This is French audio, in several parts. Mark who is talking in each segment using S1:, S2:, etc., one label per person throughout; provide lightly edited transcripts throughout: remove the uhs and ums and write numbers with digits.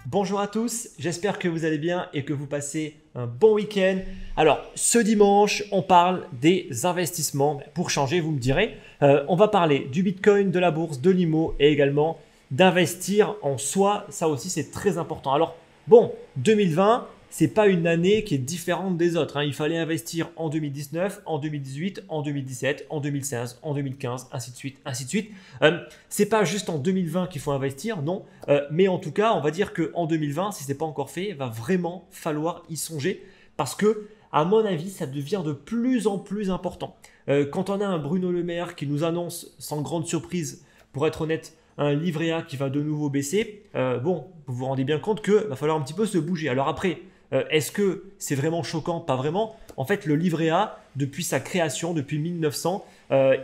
S1: Bonjour à tous, j'espère que vous allez bien et que vous passez un bon week-end. Alors, ce dimanche, on parle des investissements. Pour changer, vous me direz, on va parler du Bitcoin, de la bourse, de l'IMO et également d'investir en soi. Ça aussi, c'est très important. Alors, bon, 2020, ce n'est pas une année qui est différente des autres, hein. Il fallait investir en 2019, en 2018, en 2017, en 2016, en 2015, ainsi de suite, ainsi de suite. C'est pas juste en 2020 qu'il faut investir, non. Mais en tout cas, on va dire qu'en 2020, si ce n'est pas encore fait, il va vraiment falloir y songer parce que, à mon avis, ça devient de plus en plus important. Quand on a un Bruno Le Maire qui nous annonce, sans grande surprise, pour être honnête, un livret A qui va de nouveau baisser, bon, vous vous rendez bien compte qu'il va falloir un petit peu se bouger. Alors après, est-ce que c'est vraiment choquant? Pas vraiment. En fait, le livret A, depuis sa création, depuis 1900,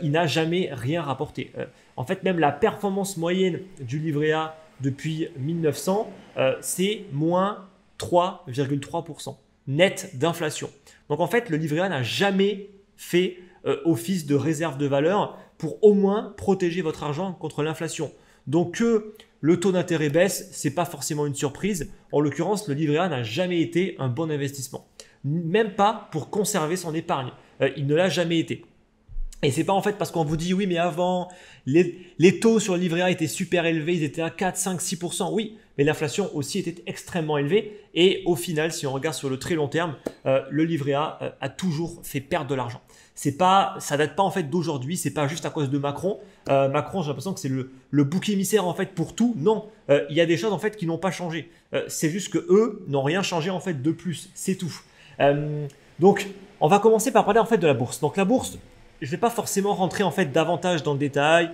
S1: il n'a jamais rien rapporté. En fait, même la performance moyenne du livret A depuis 1900, c'est moins 3,3% net d'inflation. Donc en fait, le livret A n'a jamais fait office de réserve de valeur pour au moins protéger votre argent contre l'inflation. Donc que le taux d'intérêt baisse, ce n'est pas forcément une surprise. En l'occurrence, le livret A n'a jamais été un bon investissement. Même pas pour conserver son épargne. Il ne l'a jamais été. Et ce n'est pas en fait parce qu'on vous dit oui, mais avant, les taux sur le livret A étaient super élevés, ils étaient à 4, 5, 6%. Oui, mais l'inflation aussi était extrêmement élevée. Et au final, si on regarde sur le très long terme, le livret A a toujours fait perdre de l'argent. Ça date pas en fait d'aujourd'hui, c'est pas juste à cause de Macron. Macron, j'ai l'impression que c'est le bouc émissaire en fait pour tout. Non, il y a des choses en fait qui n'ont pas changé. C'est juste que eux n'ont rien changé en fait de plus, c'est tout. Donc, on va commencer par parler en fait de la bourse. Donc la bourse, je vais pas forcément rentrer en fait davantage dans le détail.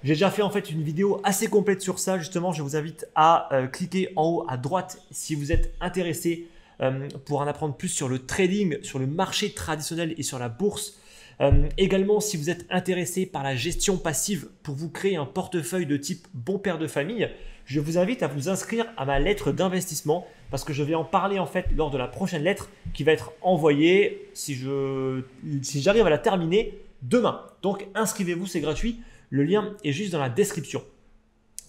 S1: J'ai déjà fait en fait une vidéo assez complète sur ça. Justement, je vous invite à cliquer en haut à droite si vous êtes intéressé pour en apprendre plus sur le trading, sur le marché traditionnel et sur la bourse. Également, si vous êtes intéressé par la gestion passive pour vous créer un portefeuille de type bon père de famille, je vous invite à vous inscrire à ma lettre d'investissement parce que je vais en parler en fait lors de la prochaine lettre qui va être envoyée si j'arrive à la terminer demain. Donc inscrivez-vous, c'est gratuit. Le lien est juste dans la description.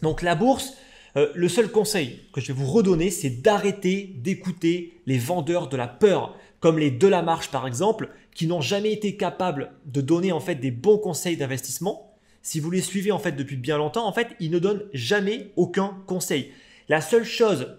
S1: Donc la bourse, le seul conseil que je vais vous redonner, c'est d'arrêter d'écouter les vendeurs de la peur, comme les Delamarche par exemple, qui n'ont jamais été capables de donner en fait des bons conseils d'investissement. Si vous les suivez en fait depuis bien longtemps, en fait, ils ne donnent jamais aucun conseil. Les seules choses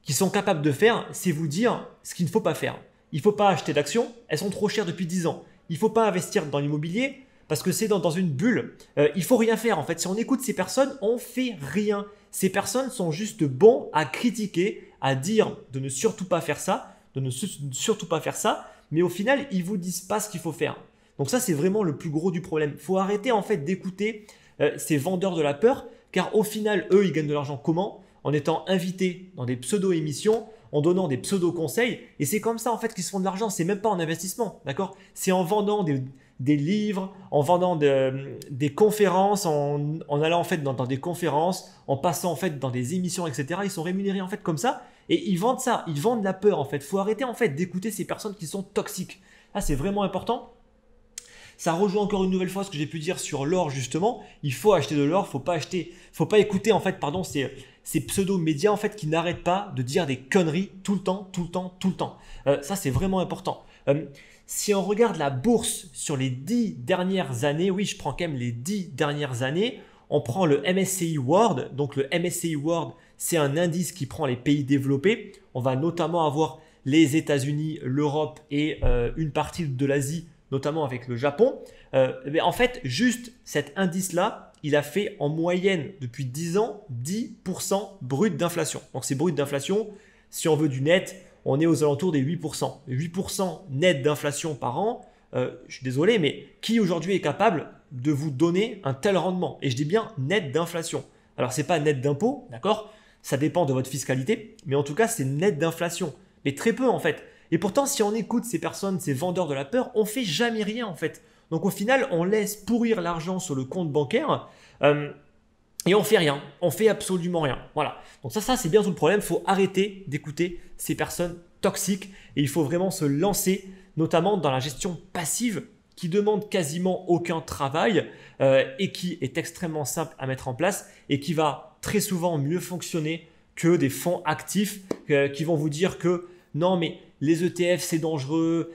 S1: qu'ils sont capables de faire, c'est vous dire ce qu'il ne faut pas faire. Il ne faut pas acheter d'actions, elles sont trop chères depuis 10 ans. Il ne faut pas investir dans l'immobilier parce que c'est dans une bulle. Il ne faut rien faire en fait. Si on écoute ces personnes, on ne fait rien. Ces personnes sont juste bons à critiquer, à dire de ne surtout pas faire ça, surtout pas faire ça, mais au final, ils ne vous disent pas ce qu'il faut faire. Donc ça, c'est vraiment le plus gros du problème. Il faut arrêter en fait d'écouter ces vendeurs de la peur, car au final, eux, ils gagnent de l'argent comment? En étant invités dans des pseudo-émissions, en donnant des pseudo-conseils. Et c'est comme ça en fait qu'ils se font de l'argent. C'est même pas en investissement, d'accord? C'est en vendant des livres, en vendant des conférences, en allant en fait dans des conférences, en passant en fait dans des émissions, etc. Ils sont rémunérés en fait comme ça et ils vendent ça, ils vendent la peur en fait. Il faut arrêter en fait d'écouter ces personnes qui sont toxiques. Là, c'est vraiment important. Ça rejoint encore une nouvelle fois ce que j'ai pu dire sur l'or justement. Il faut acheter de l'or, faut pas écouter en fait, pardon, ces pseudo-médias en fait qui n'arrêtent pas de dire des conneries tout le temps. Ça, c'est vraiment important. Si on regarde la bourse sur les 10 dernières années, oui, je prends quand même les 10 dernières années, on prend le MSCI World. Donc le MSCI World, c'est un indice qui prend les pays développés. On va notamment avoir les États-Unis, l'Europe et une partie de l'Asie, notamment avec le Japon. Mais en fait, juste cet indice-là, il a fait en moyenne depuis 10 ans 10% brut d'inflation. Donc c'est brut d'inflation, si on veut du net, on est aux alentours des 8%. 8% net d'inflation par an, je suis désolé, mais qui aujourd'hui est capable de vous donner un tel rendement? Et je dis bien net d'inflation. Alors, ce n'est pas net d'impôt, d'accord? Ça dépend de votre fiscalité, mais en tout cas, c'est net d'inflation. Mais très peu en fait. Et pourtant, si on écoute ces personnes, ces vendeurs de la peur, on ne fait jamais rien en fait. Donc au final, on laisse pourrir l'argent sur le compte bancaire et on fait rien. On fait absolument rien. Voilà. Donc ça c'est bien tout le problème. Il faut arrêter d'écouter ces personnes toxiques et il faut vraiment se lancer, notamment dans la gestion passive qui demande quasiment aucun travail et qui est extrêmement simple à mettre en place et qui va très souvent mieux fonctionner que des fonds actifs qui vont vous dire que non, mais les ETF c'est dangereux,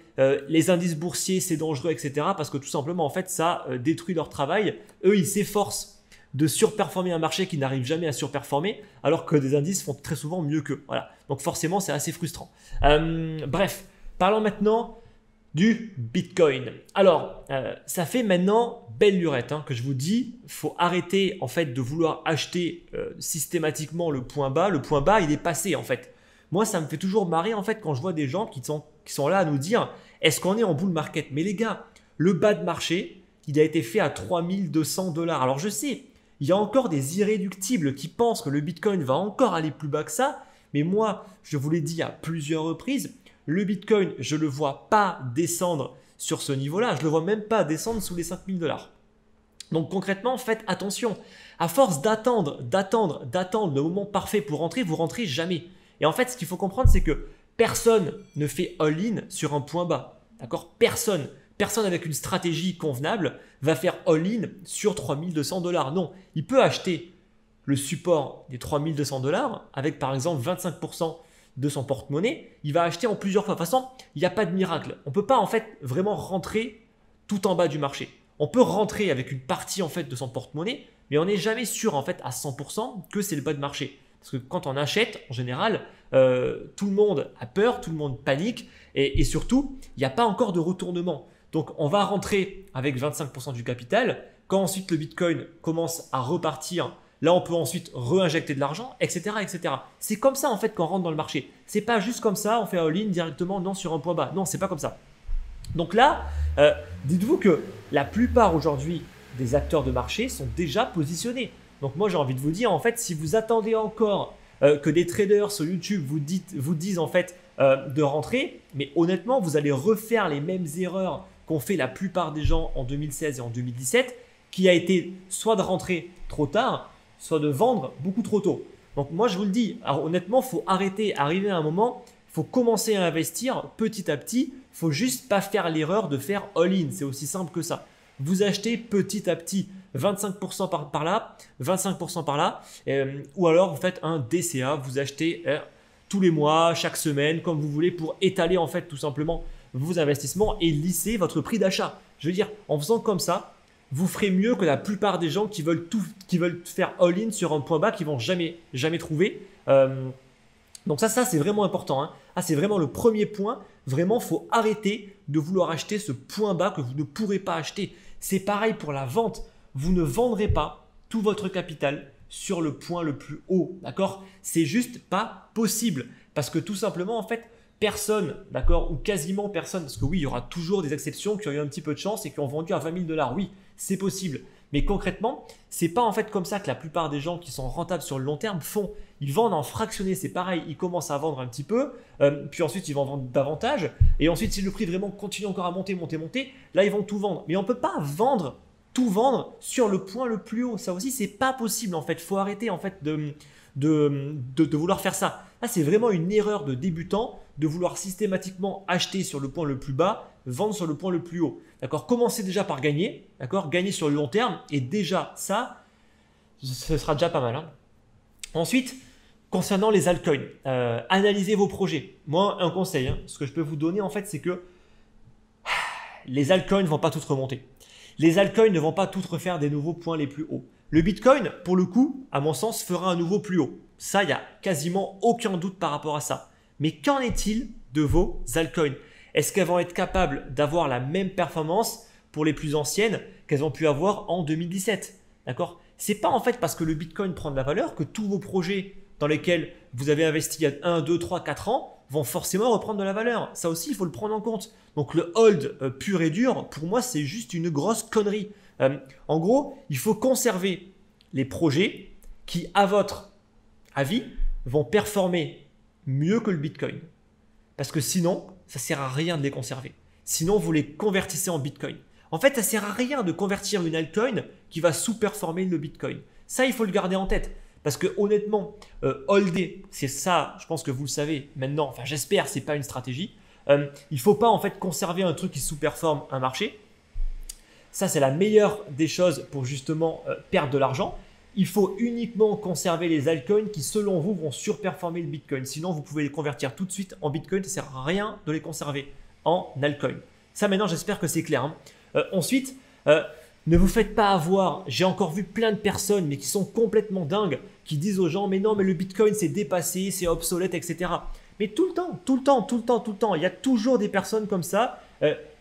S1: les indices boursiers c'est dangereux, etc. Parce que tout simplement, en fait, ça détruit leur travail. Eux, ils s'efforcent de surperformer un marché qui n'arrive jamais à surperformer, alors que des indices font très souvent mieux qu'eux. Voilà. Donc forcément, c'est assez frustrant. Bref, parlons maintenant du Bitcoin. Alors, ça fait maintenant belle lurette que je vous dis. Il faut arrêter en fait de vouloir acheter systématiquement le point bas. Le point bas, il est passé en fait. Moi, ça me fait toujours marrer en fait quand je vois des gens qui sont là à nous dire est-ce qu'on est en bull market? Mais les gars, le bas de marché, il a été fait à 3200 $. Alors je sais, il y a encore des irréductibles qui pensent que le Bitcoin va encore aller plus bas que ça. Mais moi, je vous l'ai dit à plusieurs reprises, le Bitcoin, je ne le vois pas descendre sur ce niveau-là. Je ne le vois même pas descendre sous les 5000 $. Donc concrètement, faites attention. À force d'attendre le moment parfait pour rentrer, vous rentrez jamais. Et en fait, ce qu'il faut comprendre, c'est que personne ne fait all-in sur un point bas. D'accord? Personne avec une stratégie convenable va faire all-in sur 3200 $. Non, il peut acheter le support des 3200 $ avec par exemple 25% de son porte-monnaie. Il va acheter en plusieurs fois. De toute façon, il n'y a pas de miracle. On ne peut pas en fait vraiment rentrer tout en bas du marché. On peut rentrer avec une partie en fait de son porte-monnaie, mais on n'est jamais sûr en fait à 100% que c'est le bas de marché. Parce que quand on achète, en général, tout le monde a peur, tout le monde panique et surtout, il n'y a pas encore de retournement. Donc, on va rentrer avec 25% du capital. Quand ensuite le Bitcoin commence à repartir, là, on peut ensuite réinjecter de l'argent, etc., etc. C'est comme ça en fait qu'on rentre dans le marché. C'est pas juste comme ça, on fait all-in directement non sur un point bas. Non, c'est pas comme ça. Donc là, dites-vous que la plupart aujourd'hui des acteurs de marché sont déjà positionnés. Donc moi, j'ai envie de vous dire, en fait, si vous attendez encore que des traders sur YouTube vous disent en fait de rentrer, mais honnêtement, vous allez refaire les mêmes erreurs qu'ont fait la plupart des gens en 2016 et en 2017, qui a été soit de rentrer trop tard, soit de vendre beaucoup trop tôt. Donc moi, je vous le dis, alors, honnêtement, il faut arrêter, arriver à un moment, il faut commencer à investir petit à petit. Il ne faut juste pas faire l'erreur de faire all-in. C'est aussi simple que ça. Vous achetez petit à petit 25% par là, 25% par là, ou alors vous faites un DCA, vous achetez tous les mois, chaque semaine, comme vous voulez, pour étaler en fait tout simplement vos investissements et lisser votre prix d'achat. Je veux dire, en faisant comme ça, vous ferez mieux que la plupart des gens qui veulent faire all-in sur un point bas qu'ils vont jamais trouver. Donc ça c'est vraiment important. C'est vraiment le premier point. Vraiment, il faut arrêter de vouloir acheter ce point bas que vous ne pourrez pas acheter. C'est pareil pour la vente. Vous ne vendrez pas tout votre capital sur le point le plus haut. D'accord? C'est juste pas possible. Parce que tout simplement, en fait, personne, d'accord, ou quasiment personne, parce que oui, il y aura toujours des exceptions qui ont eu un petit peu de chance et qui ont vendu à 20 000 $. Oui, c'est possible. Mais concrètement, c'est pas en fait comme ça que la plupart des gens qui sont rentables sur le long terme font. Ils vendent en fractionné, c'est pareil. Ils commencent à vendre un petit peu, puis ensuite ils vont vendre davantage. Et ensuite, si le prix vraiment continue encore à monter, là ils vont tout vendre. Mais on ne peut pas tout vendre sur le point le plus haut. Ça aussi, c'est pas possible en fait. Il faut arrêter en fait de vouloir faire ça. Là, c'est vraiment une erreur de débutant de vouloir systématiquement acheter sur le point le plus bas, vendre sur le point le plus haut. D'accord? Commencez déjà par gagner, d'accord? Gagner sur le long terme et déjà ça, ce sera déjà pas mal. Ensuite, concernant les altcoins, analysez vos projets. Moi, un conseil, ce que je peux vous donner en fait, c'est que les altcoins ne vont pas toutes remonter. Les altcoins ne vont pas toutes refaire des nouveaux points les plus hauts. Le Bitcoin, pour le coup, à mon sens, fera un nouveau plus haut. Ça, il n'y a quasiment aucun doute par rapport à ça. Mais qu'en est-il de vos altcoins? Est-ce qu'elles vont être capables d'avoir la même performance pour les plus anciennes qu'elles ont pu avoir en 2017? D'accord? C'est pas en fait parce que le Bitcoin prend de la valeur que tous vos projets dans lesquels vous avez investi il y a 1, 2, 3, 4 ans vont forcément reprendre de la valeur. Ça aussi, il faut le prendre en compte. Donc le hold pur et dur, pour moi, c'est juste une grosse connerie. En gros, il faut conserver les projets qui, à votre avis, vont performer mieux que le Bitcoin. Parce que sinon, ça ne sert à rien de les conserver. Sinon, vous les convertissez en Bitcoin. En fait, ça ne sert à rien de convertir une altcoin qui va sous-performer le Bitcoin. Ça, il faut le garder en tête. Parce que honnêtement, holder, c'est ça, je pense que vous le savez maintenant, j'espère, ce n'est pas une stratégie. Il ne faut pas en fait conserver un truc qui sous-performe un marché. Ça, c'est la meilleure des choses pour justement perdre de l'argent. Il faut uniquement conserver les altcoins qui, selon vous, vont surperformer le Bitcoin. Sinon, vous pouvez les convertir tout de suite en Bitcoin. Ça ne sert à rien de les conserver en altcoin. Ça, maintenant, j'espère que c'est clair. Ensuite, ne vous faites pas avoir. J'ai encore vu plein de personnes, mais qui sont complètement dingues, qui disent aux gens, mais non, mais le Bitcoin, c'est dépassé, c'est obsolète, etc. Mais tout le temps, il y a toujours des personnes comme ça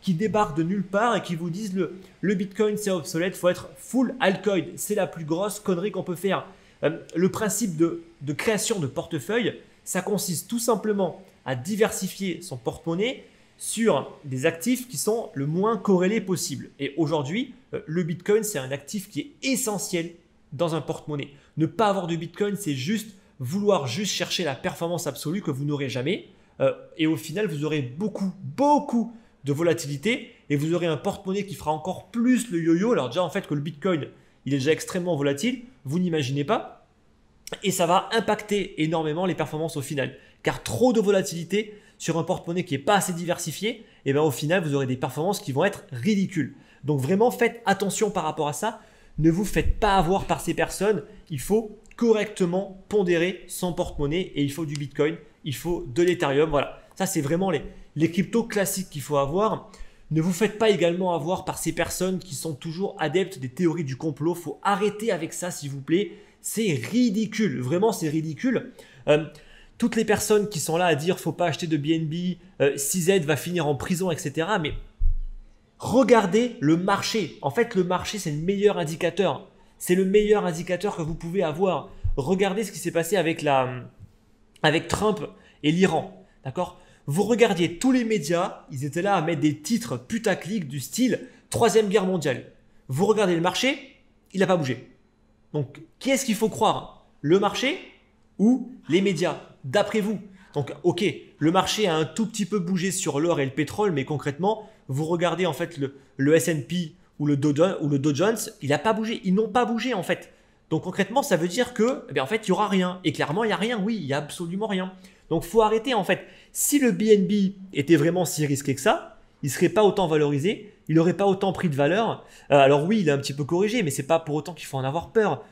S1: qui débarquent de nulle part et qui vous disent le Bitcoin, c'est obsolète, il faut être full altcoin. C'est la plus grosse connerie qu'on peut faire. Le principe de création de portefeuille, ça consiste tout simplement à diversifier son porte-monnaie sur des actifs qui sont le moins corrélés possible. Et aujourd'hui, le Bitcoin, c'est un actif qui est essentiel dans un porte-monnaie. Ne pas avoir de Bitcoin, c'est vouloir chercher la performance absolue que vous n'aurez jamais. Et au final, vous aurez beaucoup de volatilité et vous aurez un porte-monnaie qui fera encore plus le yo-yo. Alors déjà, en fait, que le Bitcoin, il est déjà extrêmement volatile, vous n'imaginez pas. Et ça va impacter énormément les performances au final. Car trop de volatilité sur un porte-monnaie qui n'est pas assez diversifié, et bien au final, vous aurez des performances qui vont être ridicules. Donc vraiment, faites attention par rapport à ça. Ne vous faites pas avoir par ces personnes. Il faut correctement pondérer son porte-monnaie et il faut du Bitcoin, il faut de l'Ethereum. Voilà, ça c'est vraiment les cryptos classiques qu'il faut avoir. Ne vous faites pas également avoir par ces personnes qui sont toujours adeptes des théories du complot. Il faut arrêter avec ça, s'il vous plaît. C'est ridicule, vraiment c'est ridicule. Toutes les personnes qui sont là à dire faut pas acheter de BNB, CZ va finir en prison, etc. Mais regardez le marché. En fait, le marché, c'est le meilleur indicateur. C'est le meilleur indicateur que vous pouvez avoir. Regardez ce qui s'est passé avec Trump et l'Iran. D'accord ? Vous regardiez tous les médias, ils étaient là à mettre des titres putaclic du style Troisième Guerre mondiale. Vous regardez le marché, il n'a pas bougé. Donc, qui est-ce qu'il faut croire ? Le marché ou les médias ? D'après vous. Donc, ok, le marché a un tout petit peu bougé sur l'or et le pétrole, mais concrètement, vous regardez en fait le S&P ou le Dow Jones, il n'a pas bougé. Ils n'ont pas bougé en fait. Donc concrètement, ça veut dire que, en fait, il n'y aura rien. Et clairement, il n'y a rien. Oui, il n'y a absolument rien. Donc, il faut arrêter en fait. Si le BNB était vraiment si risqué que ça, il ne serait pas autant valorisé, il n'aurait pas autant pris de valeur. Alors oui, il est un petit peu corrigé, mais ce n'est pas pour autant qu'il faut en avoir peur.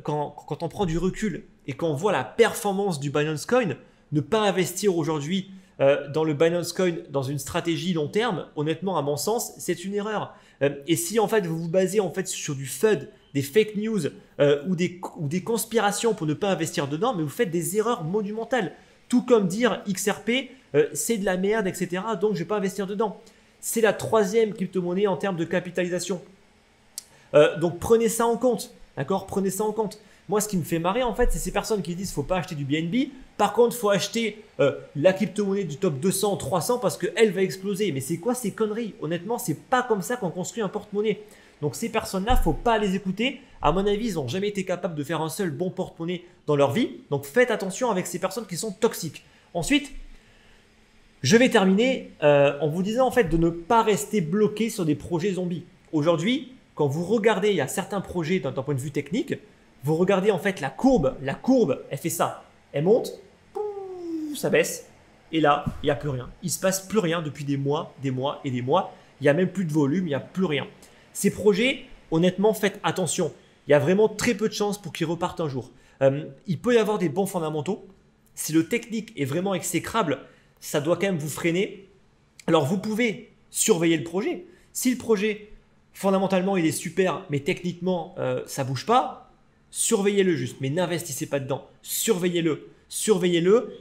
S1: Quand on prend du recul et qu'on voit la performance du Binance Coin, ne pas investir aujourd'hui dans le Binance Coin dans une stratégie long terme, honnêtement, à mon sens, c'est une erreur. Et si en fait vous vous basez en fait sur du FUD, des fake news ou des conspirations pour ne pas investir dedans, mais vous faites des erreurs monumentales. Tout comme dire XRP, c'est de la merde, etc. Donc je ne vais pas investir dedans. C'est la troisième crypto-monnaie en termes de capitalisation. Donc prenez ça en compte. D'accord ? Prenez ça en compte. Moi, ce qui me fait marrer, en fait, c'est ces personnes qui disent qu'il ne faut pas acheter du BNB. Par contre, il faut acheter la crypto-monnaie du top 200, 300 parce qu'elle va exploser. Mais c'est quoi ces conneries ? Honnêtement, c'est pas comme ça qu'on construit un porte-monnaie. Donc, ces personnes-là, il ne faut pas les écouter. À mon avis, ils n'ont jamais été capables de faire un seul bon porte-monnaie dans leur vie. Donc, faites attention avec ces personnes qui sont toxiques. Ensuite, je vais terminer en vous disant en fait de ne pas rester bloqué sur des projets zombies. Aujourd'hui, quand vous regardez, il y a certains projets d'un point de vue technique, vous regardez en fait la courbe, elle fait ça. Elle monte, ça baisse, et là, il n'y a plus rien. Il ne se passe plus rien depuis des mois et des mois. Il n'y a même plus de volume, il n'y a plus rien. Ces projets, honnêtement, faites attention. Il y a vraiment très peu de chances pour qu'ils repartent un jour. Il peut y avoir des bons fondamentaux. Si le technique est vraiment exécrable, ça doit quand même vous freiner. Alors, vous pouvez surveiller le projet. Si le projet, fondamentalement, il est super, mais techniquement, ça ne bouge pas, surveillez-le juste, mais n'investissez pas dedans. Surveillez-le.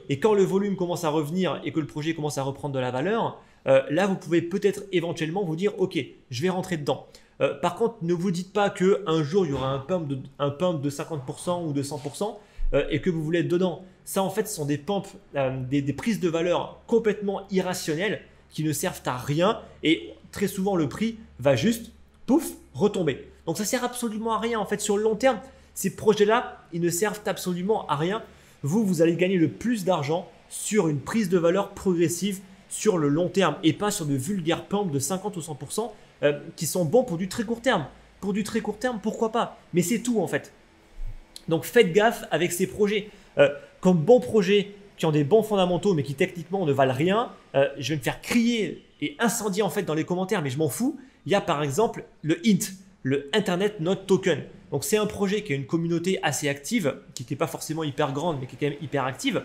S1: Et quand le volume commence à revenir et que le projet commence à reprendre de la valeur, là, vous pouvez peut-être éventuellement vous dire « Ok, je vais rentrer dedans ». Par contre, ne vous dites pas qu'un jour, il y aura un pump de 50% ou de 100% et que vous voulez être dedans. Ça, en fait, ce sont des pumps, des prises de valeur complètement irrationnelles qui ne servent à rien et très souvent, le prix va juste, pouf, retomber. Donc, ça ne sert absolument à rien. En fait, sur le long terme, ces projets-là, ils ne servent absolument à rien. Vous allez gagner le plus d'argent sur une prise de valeur progressive sur le long terme et pas sur de vulgaires pumps de 50 ou 100% qui sont bons pour du très court terme. Pour du très court terme, pourquoi pas ? Mais c'est tout en fait. Donc faites gaffe avec ces projets. Comme bons projets qui ont des bons fondamentaux mais qui techniquement ne valent rien, je vais me faire crier et incendié en fait dans les commentaires, mais je m'en fous. Il y a par exemple le INT, le Internet Not Token. Donc c'est un projet qui a une communauté assez active, qui n'est pas forcément hyper grande, mais qui est quand même hyper active.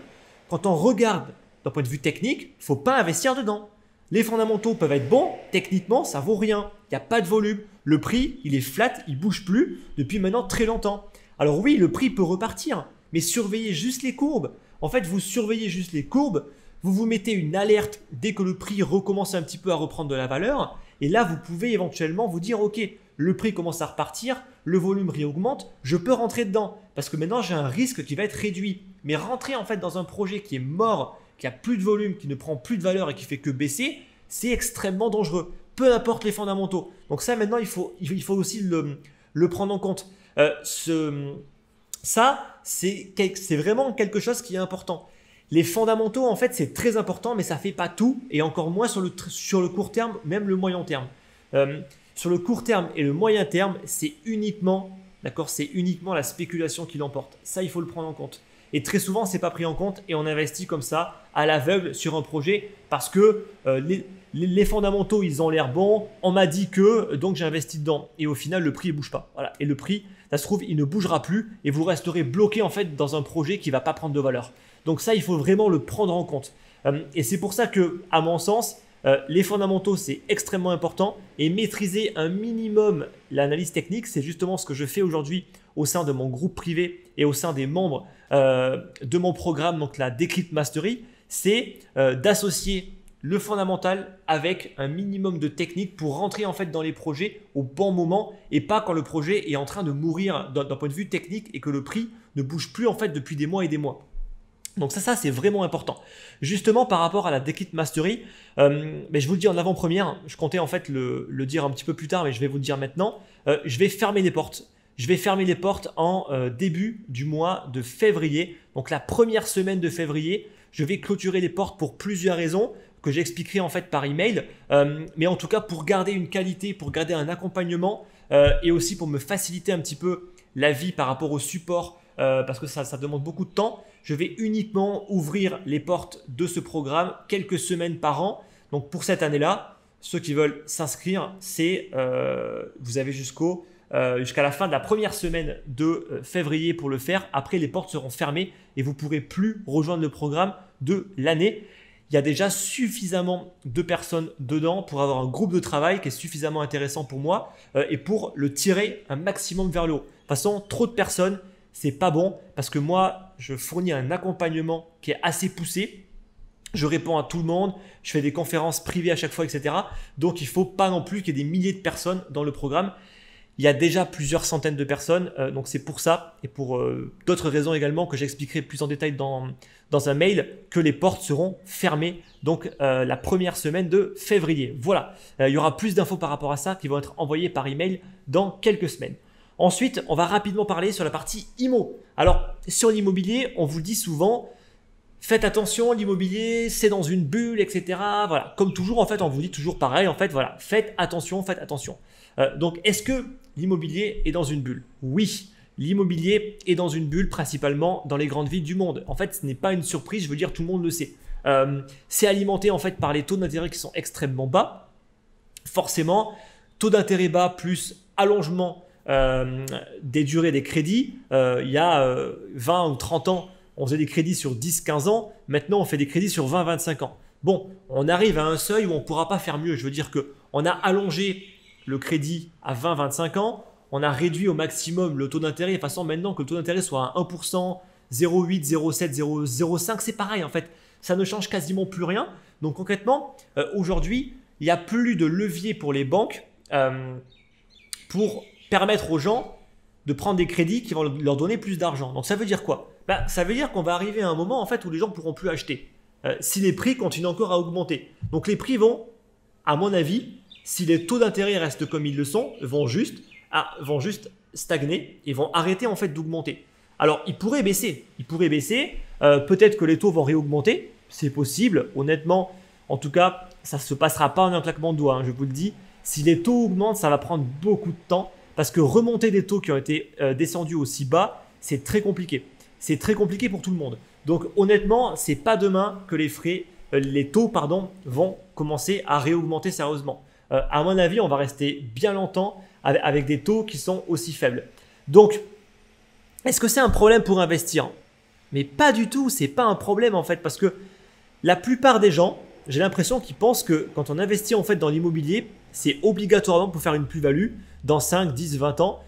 S1: Quand on regarde d'un point de vue technique, il ne faut pas investir dedans. Les fondamentaux peuvent être bons, techniquement ça vaut rien, il n'y a pas de volume. Le prix, il est flat, il ne bouge plus depuis maintenant très longtemps. Alors oui, le prix peut repartir, mais surveillez juste les courbes. En fait, vous surveillez juste les courbes, vous vous mettez une alerte dès que le prix recommence un petit peu à reprendre de la valeur. Et là, vous pouvez éventuellement vous dire, ok, le prix commence à repartir, le volume réaugmente, je peux rentrer dedans. Parce que maintenant, j'ai un risque qui va être réduit. Mais rentrer en fait dans un projet qui est mort, qui a plus de volume, qui ne prend plus de valeur et qui fait que baisser, c'est extrêmement dangereux. Peu importe les fondamentaux. Donc ça, maintenant, il faut aussi le prendre en compte. Ça, c'est vraiment quelque chose qui est important. Les fondamentaux, en fait, c'est très important, mais ça ne fait pas tout, et encore moins sur le court terme, même le moyen terme. Sur le court terme et le moyen terme, c'est uniquement la spéculation qui l'emporte. Ça, il faut le prendre en compte. Et très souvent, ce n'est pas pris en compte et on investit comme ça, à l'aveugle, sur un projet parce que les fondamentaux, ils ont l'air bons, on m'a dit que, donc j'ai investi dedans. Et au final, le prix ne bouge pas. Voilà. Et le prix, ça se trouve, il ne bougera plus et vous resterez bloqué en fait dans un projet qui ne va pas prendre de valeur. Donc ça, il faut vraiment le prendre en compte. Et c'est pour ça que, à mon sens, les fondamentaux, c'est extrêmement important et maîtriser un minimum l'analyse technique, c'est justement ce que je fais aujourd'hui au sein de mon groupe privé et au sein des membres de mon programme, donc la Decrypt Mastery, c'est d'associer le fondamental avec un minimum de technique pour rentrer en fait dans les projets au bon moment et pas quand le projet est en train de mourir d'un point de vue technique et que le prix ne bouge plus en fait depuis des mois et des mois. Donc ça c'est vraiment important. Justement par rapport à la Decrypt Mastery, je vous le dis en avant-première, je comptais en fait le dire un petit peu plus tard, mais je vais vous le dire maintenant, je vais fermer les portes. Je vais fermer les portes en début du mois de février. Donc la première semaine de février, je vais clôturer les portes pour plusieurs raisons que j'expliquerai en fait par email. Mais en tout cas pour garder une qualité, pour garder un accompagnement et aussi pour me faciliter un petit peu la vie par rapport au support parce que ça demande beaucoup de temps. Je vais uniquement ouvrir les portes de ce programme quelques semaines par an. Donc pour cette année-là, ceux qui veulent s'inscrire, vous avez jusqu'à la fin de la première semaine de février pour le faire. Après, les portes seront fermées et vous ne pourrez plus rejoindre le programme de l'année. Il y a déjà suffisamment de personnes dedans pour avoir un groupe de travail qui est suffisamment intéressant pour moi et pour le tirer un maximum vers le haut. De toute façon, trop de personnes, c'est pas bon parce que moi, je fournis un accompagnement qui est assez poussé. Je réponds à tout le monde, je fais des conférences privées à chaque fois, etc. Donc, il ne faut pas non plus qu'il y ait des milliers de personnes dans le programme. Il y a déjà plusieurs centaines de personnes, donc c'est pour ça et pour d'autres raisons également que j'expliquerai plus en détail dans un mail que les portes seront fermées donc la première semaine de février. Voilà, il y aura plus d'infos par rapport à ça qui vont être envoyées par email dans quelques semaines. Ensuite, on va rapidement parler sur la partie IMO. Alors, sur l'immobilier, on vous dit souvent, faites attention, l'immobilier, c'est dans une bulle, etc. Voilà, comme toujours, en fait, on vous dit toujours pareil. En fait, voilà, faites attention, faites attention. Donc, est-ce que l'immobilier est dans une bulle? Oui, l'immobilier est dans une bulle principalement dans les grandes villes du monde. En fait, ce n'est pas une surprise, je veux dire, tout le monde le sait. C'est alimenté en fait par les taux d'intérêt qui sont extrêmement bas. Forcément, taux d'intérêt bas plus allongement des durées des crédits. Il y a 20 ou 30 ans, on faisait des crédits sur 10-15 ans. Maintenant, on fait des crédits sur 20-25 ans. Bon, on arrive à un seuil où on ne pourra pas faire mieux. Je veux dire qu'on a allongé le crédit à 20-25 ans, on a réduit au maximum le taux d'intérêt de façon maintenant que le taux d'intérêt soit à 1%, 0,8, 0,7, 0,05, c'est pareil en fait, ça ne change quasiment plus rien. Donc concrètement, aujourd'hui, il n'y a plus de levier pour les banques pour permettre aux gens de prendre des crédits qui vont leur donner plus d'argent. Donc ça veut dire quoi? Ça veut dire qu'on va arriver à un moment en fait où les gens ne pourront plus acheter si les prix continuent encore à augmenter. Donc les prix vont, à mon avis, si les taux d'intérêt restent comme ils le sont, vont juste stagner et vont arrêter en fait d'augmenter. Alors, ils pourraient baisser. Peut-être que les taux vont réaugmenter. C'est possible. Honnêtement, en tout cas, ça ne se passera pas en un claquement de doigts. Hein, je vous le dis. Si les taux augmentent, ça va prendre beaucoup de temps parce que remonter des taux qui ont été descendus aussi bas, c'est très compliqué. C'est très compliqué pour tout le monde. Donc, honnêtement, ce n'est pas demain que les frais les taux vont commencer à réaugmenter sérieusement. À mon avis, on va rester bien longtemps avec des taux qui sont aussi faibles. Donc, est-ce que c'est un problème pour investir? Mais pas du tout, c'est pas un problème en fait, parce que la plupart des gens, j'ai l'impression qu'ils pensent que quand on investit en fait dans l'immobilier, c'est obligatoirement pour faire une plus-value dans 5, 10, 20 ans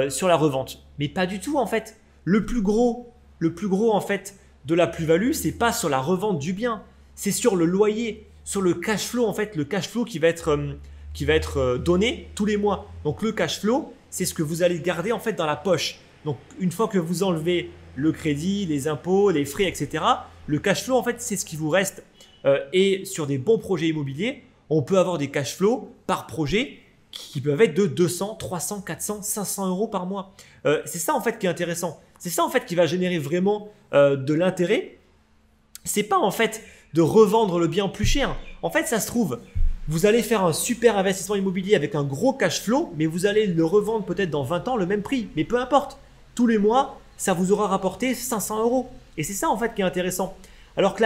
S1: sur la revente. Mais pas du tout en fait. Le plus gros en fait de la plus-value, c'est pas sur la revente du bien, c'est sur le loyer, sur le cash flow en fait, le cash flow qui va être donné tous les mois. Donc le cash flow, c'est ce que vous allez garder en fait dans la poche. Donc une fois que vous enlevez le crédit, les impôts, les frais, etc., le cash flow en fait, c'est ce qui vous reste. Et sur des bons projets immobiliers, on peut avoir des cash flows par projet qui peuvent être de 200, 300, 400, 500 euros par mois. C'est ça en fait qui est intéressant. C'est ça en fait qui va générer vraiment de l'intérêt. C'est pas en fait de revendre le bien plus cher. En fait, ça se trouve, vous allez faire un super investissement immobilier avec un gros cash flow, mais vous allez le revendre peut-être dans 20 ans le même prix. Mais peu importe, tous les mois, ça vous aura rapporté 500 euros. Et c'est ça en fait qui est intéressant. Alors que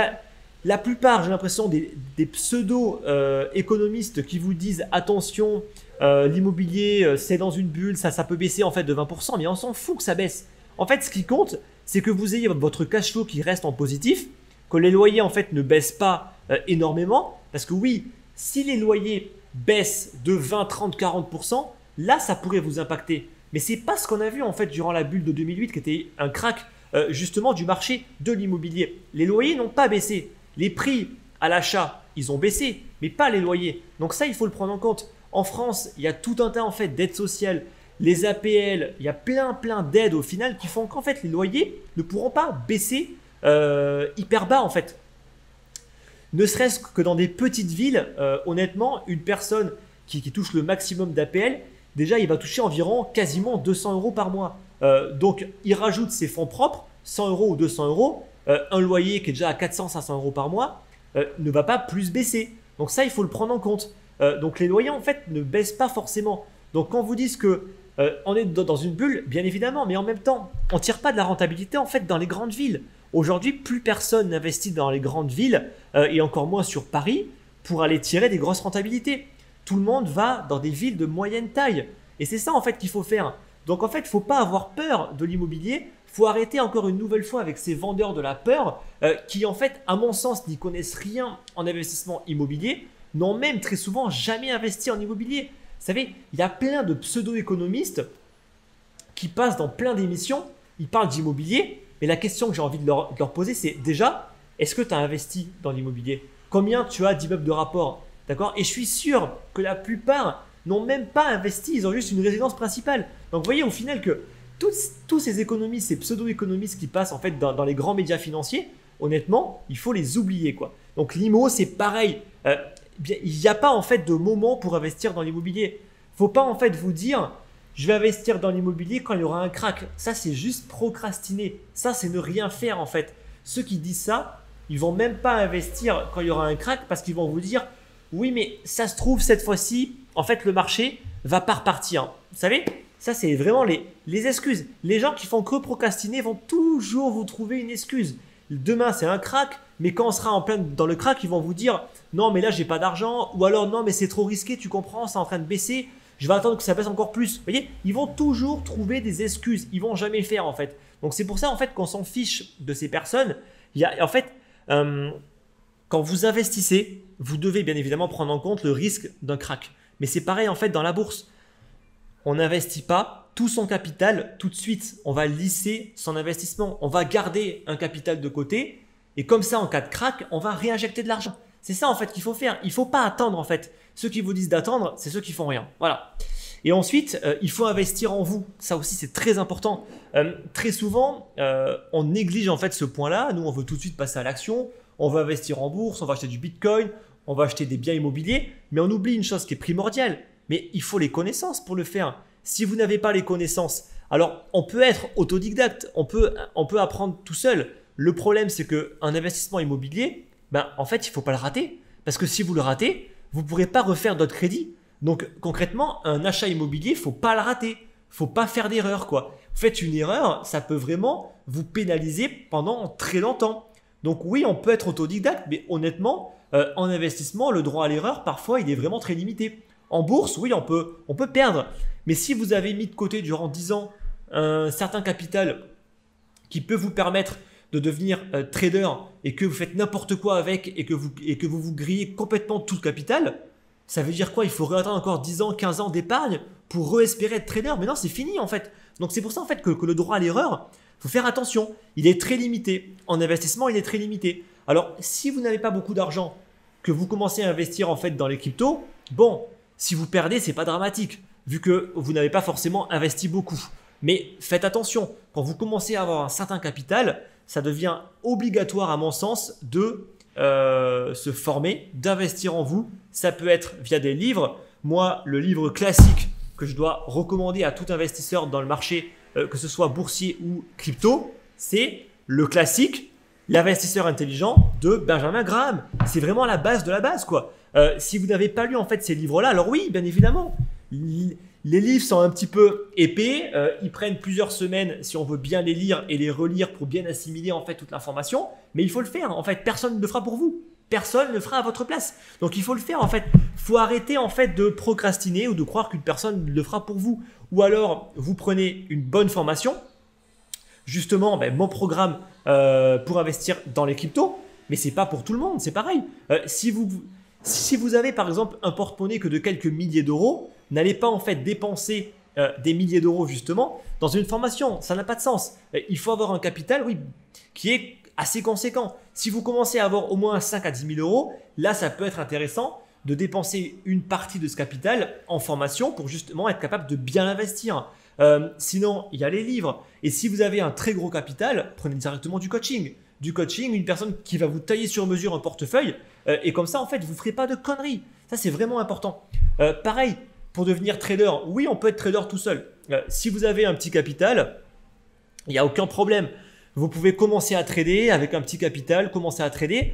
S1: la plupart, j'ai l'impression, des pseudo-économistes qui vous disent attention, l'immobilier c'est dans une bulle, ça peut baisser en fait de 20%, mais on s'en fout que ça baisse. En fait, ce qui compte, c'est que vous ayez votre cash flow qui reste en positif, que les loyers en fait ne baissent pas énormément, parce que oui, si les loyers baissent de 20, 30, 40%, là ça pourrait vous impacter. Mais c'est pas ce qu'on a vu en fait durant la bulle de 2008 qui était un crack justement du marché de l'immobilier. Les loyers n'ont pas baissé. Les prix à l'achat, ils ont baissé, mais pas les loyers. Donc ça, il faut le prendre en compte. En France, il y a tout un tas en fait d'aides sociales, les APL, il y a plein d'aides au final qui font qu'en fait les loyers ne pourront pas baisser hyper bas en fait. Ne serait-ce que dans des petites villes, honnêtement, une personne qui touche le maximum d'APL, déjà il va toucher environ quasiment 200 euros par mois. Donc il rajoute ses fonds propres, 100 euros ou 200 euros, un loyer qui est déjà à 400, 500 euros par mois ne va pas plus baisser. Donc ça, il faut le prendre en compte. Donc les loyers en fait ne baissent pas forcément. Donc quand vous dites que on est dans une bulle, bien évidemment, mais en même temps, on ne tire pas de la rentabilité en fait dans les grandes villes. Aujourd'hui, plus personne n'investit dans les grandes villes et encore moins sur Paris pour aller tirer des grosses rentabilités. Tout le monde va dans des villes de moyenne taille. Et c'est ça en fait qu'il faut faire. Donc en fait, il ne faut pas avoir peur de l'immobilier. Il faut arrêter encore une nouvelle fois avec ces vendeurs de la peur qui en fait, à mon sens, n'y connaissent rien en investissement immobilier, n'ont même très souvent jamais investi en immobilier. Vous savez, il y a plein de pseudo-économistes qui passent dans plein d'émissions, ils parlent d'immobilier, mais la question que j'ai envie de leur poser, c'est déjà, est-ce que tu as investi dans l'immobilier? Combien tu as d'immeubles de rapport? D'accord? Et je suis sûr que la plupart n'ont même pas investi, ils ont juste une résidence principale. Donc vous voyez au final que tous ces économistes, ces pseudo-économistes qui passent en fait dans les grands médias financiers, honnêtement, il faut les oublier quoi. Donc l'IMO, c'est pareil. Il n'y a pas en fait de moment pour investir dans l'immobilier. Faut pas en fait vous dire je vais investir dans l'immobilier quand il y aura un crack. Ça c'est juste procrastiner. Ça c'est ne rien faire en fait. Ceux qui disent ça, ils vont même pas investir quand il y aura un crack parce qu'ils vont vous dire oui mais ça se trouve cette fois-ci en fait le marché va pas repartir. Vous savez, ça c'est vraiment les excuses. Les gens qui font que procrastiner vont toujours vous trouver une excuse. Demain c'est un crack, mais quand on sera en plein dans le crack, ils vont vous dire non mais là j'ai pas d'argent, ou alors non mais c'est trop risqué, tu comprends, c'est en train de baisser, je vais attendre que ça baisse encore plus. Vous voyez, ils vont toujours trouver des excuses, ils vont jamais faire en fait. Donc c'est pour ça en fait qu'on s'en fiche de ces personnes. Il y a en fait quand vous investissez, vous devez bien évidemment prendre en compte le risque d'un crack. Mais c'est pareil en fait dans la bourse. On n'investit pas tout son capital tout de suite. On va lisser son investissement. On va garder un capital de côté et comme ça, en cas de crack, on va réinjecter de l'argent. C'est ça en fait qu'il faut faire. Il ne faut pas attendre en fait. Ceux qui vous disent d'attendre, c'est ceux qui font rien. Voilà. Et ensuite, il faut investir en vous. Ça aussi, c'est très important. Très souvent, on néglige en fait ce point-là. Nous, on veut tout de suite passer à l'action. On veut investir en bourse, on va acheter du Bitcoin, on va acheter des biens immobiliers. Mais on oublie une chose qui est primordiale. Mais il faut les connaissances pour le faire. Si vous n'avez pas les connaissances, alors on peut être autodidacte, on peut apprendre tout seul. Le problème, c'est qu'un investissement immobilier, en fait, il ne faut pas le rater. Parce que si vous le ratez, vous ne pourrez pas refaire d'autres crédits. Donc concrètement, un achat immobilier, il ne faut pas le rater. Il ne faut pas faire d'erreur, quoi. Vous faites une erreur, ça peut vraiment vous pénaliser pendant très longtemps. Donc oui, on peut être autodidacte, mais honnêtement, en investissement, le droit à l'erreur, parfois, il est vraiment très limité. En bourse, oui, on peut perdre. Mais si vous avez mis de côté durant 10 ans un certain capital qui peut vous permettre de devenir trader et que vous faites n'importe quoi avec et que vous grillez complètement tout le capital, ça veut dire quoi? Il faut attendre encore 10 ans, 15 ans d'épargne pour re-espérer être trader. Mais non, c'est fini en fait. Donc c'est pour ça en fait que le droit à l'erreur, il faut faire attention. Il est très limité. En investissement, il est très limité. Alors, si vous n'avez pas beaucoup d'argent, que vous commencez à investir en fait dans les cryptos, bon, si vous perdez, c'est pas dramatique, vu que vous n'avez pas forcément investi beaucoup. Mais faites attention, quand vous commencez à avoir un certain capital, ça devient obligatoire à mon sens de se former, d'investir en vous. Ça peut être via des livres. Moi, le livre classique que je dois recommander à tout investisseur dans le marché, que ce soit boursier ou crypto, c'est le classique L'investisseur intelligent de Benjamin Graham. C'est vraiment la base de la base, quoi. Si vous n'avez pas lu en fait ces livres-là, alors oui, bien évidemment, les livres sont un petit peu épais. Ils prennent plusieurs semaines si on veut bien les lire et les relire pour bien assimiler en fait toute l'information. Mais il faut le faire. En fait, personne ne le fera pour vous. Personne ne le fera à votre place. Donc il faut le faire en fait. Il faut arrêter en fait de procrastiner ou de croire qu'une personne le fera pour vous. Ou alors vous prenez une bonne formation. Justement, mon programme pour investir dans les cryptos, mais c'est pas pour tout le monde, c'est pareil. Si vous avez par exemple un porte-monnaie que de quelques milliers d'euros, n'allez pas en fait dépenser des milliers d'euros justement dans une formation, ça n'a pas de sens. Il faut avoir un capital, oui, qui est assez conséquent. Si vous commencez à avoir au moins 5 à 10 000 euros, là ça peut être intéressant de dépenser une partie de ce capital en formation pour justement être capable de bien l'investir. Sinon, il y a les livres. Et si vous avez un très gros capital, prenez directement du coaching. Du coaching, une personne qui va vous tailler sur mesure un portefeuille. Et comme ça, en fait, vous ne ferez pas de conneries. Ça, c'est vraiment important. Pareil, pour devenir trader, oui, on peut être trader tout seul. Si vous avez un petit capital, il n'y a aucun problème. Vous pouvez commencer à trader avec un petit capital, commencer à trader.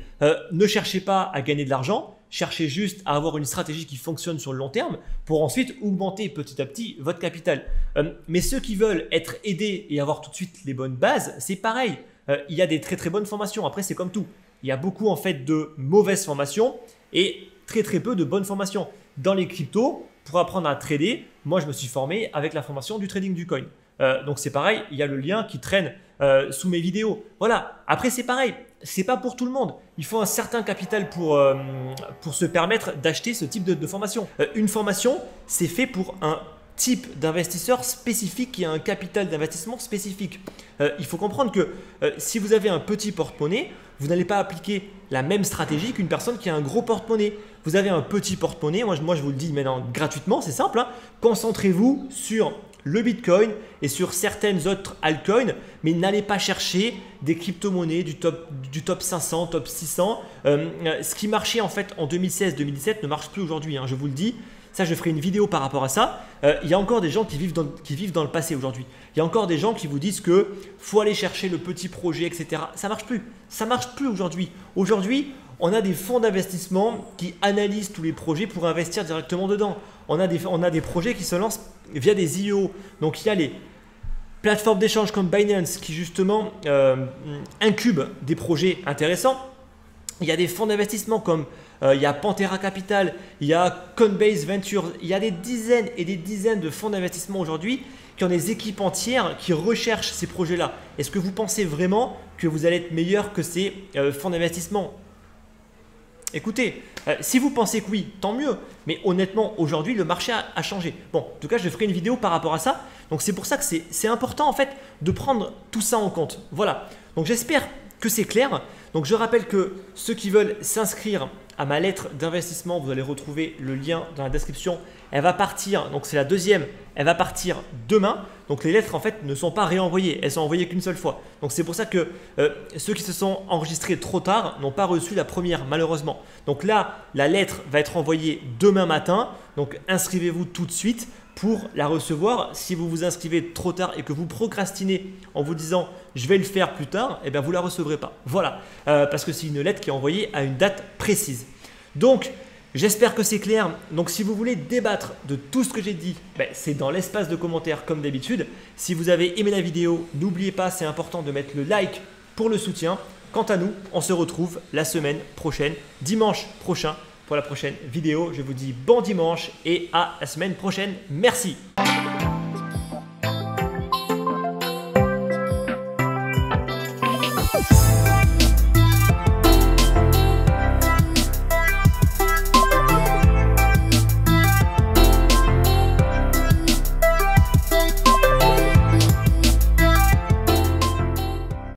S1: Ne cherchez pas à gagner de l'argent. Cherchez juste à avoir une stratégie qui fonctionne sur le long terme pour ensuite augmenter petit à petit votre capital. Mais ceux qui veulent être aidés et avoir tout de suite les bonnes bases, c'est pareil. Il y a des très très bonnes formations. Après, c'est comme tout. Il y a beaucoup en fait de mauvaises formations et très très peu de bonnes formations. Dans les cryptos, pour apprendre à trader, moi je me suis formé avec la formation du trading du coin. Donc c'est pareil, il y a le lien qui traîne sous mes vidéos. Voilà. Après, c'est pareil. C'est pas pour tout le monde. Il faut un certain capital pour se permettre d'acheter ce type de formation. Une formation, c'est fait pour un type d'investisseur spécifique qui a un capital d'investissement spécifique. Il faut comprendre que si vous avez un petit porte-monnaie, vous n'allez pas appliquer la même stratégie qu'une personne qui a un gros porte-monnaie. Vous avez un petit porte-monnaie, moi je vous le dis maintenant gratuitement, c'est simple. Concentrez-vous sur le Bitcoin et sur certaines autres altcoins, mais n'allez pas chercher des crypto-monnaies du top 500, top 600. Ce qui marchait en fait en 2016-2017 ne marche plus aujourd'hui, je vous le dis. Ça, je ferai une vidéo par rapport à ça. Il y a encore des gens qui vivent dans le passé aujourd'hui. Il y a encore des gens qui vous disent que faut aller chercher le petit projet, etc. Ça marche plus. Ça marche plus aujourd'hui. Aujourd'hui, on a des fonds d'investissement qui analysent tous les projets pour investir directement dedans. On a des projets qui se lancent via des IEO. Donc, il y a les plateformes d'échange comme Binance qui justement incubent des projets intéressants. Il y a des fonds d'investissement comme il y a Pantera Capital, il y a Coinbase Ventures. Il y a des dizaines et des dizaines de fonds d'investissement aujourd'hui qui ont des équipes entières qui recherchent ces projets-là. Est-ce que vous pensez vraiment que vous allez être meilleur que ces fonds d'investissement ? Écoutez, si vous pensez que oui, tant mieux. Mais honnêtement, aujourd'hui, le marché a changé. Bon, en tout cas, je ferai une vidéo par rapport à ça. Donc, c'est pour ça que c'est important en fait de prendre tout ça en compte. Voilà. Donc, j'espère que c'est clair. Donc, je rappelle que ceux qui veulent s'inscrire à ma lettre d'investissement, vous allez retrouver le lien dans la description. Elle va partir, donc c'est la deuxième, elle va partir demain. Donc les lettres en fait ne sont pas réenvoyées, elles sont envoyées qu'une seule fois. Donc c'est pour ça que ceux qui se sont enregistrés trop tard n'ont pas reçu la première malheureusement. Donc là, la lettre va être envoyée demain matin. Donc inscrivez-vous tout de suite pour la recevoir. Si vous vous inscrivez trop tard et que vous procrastinez en vous disant je vais le faire plus tard, eh bien vous ne la recevrez pas. Voilà, parce que c'est une lettre qui est envoyée à une date précise. Donc, j'espère que c'est clair. Donc, si vous voulez débattre de tout ce que j'ai dit, c'est dans l'espace de commentaires comme d'habitude. Si vous avez aimé la vidéo, n'oubliez pas, c'est important de mettre le like pour le soutien. Quant à nous, on se retrouve la semaine prochaine, dimanche prochain, pour la prochaine vidéo. Je vous dis bon dimanche et à la semaine prochaine. Merci.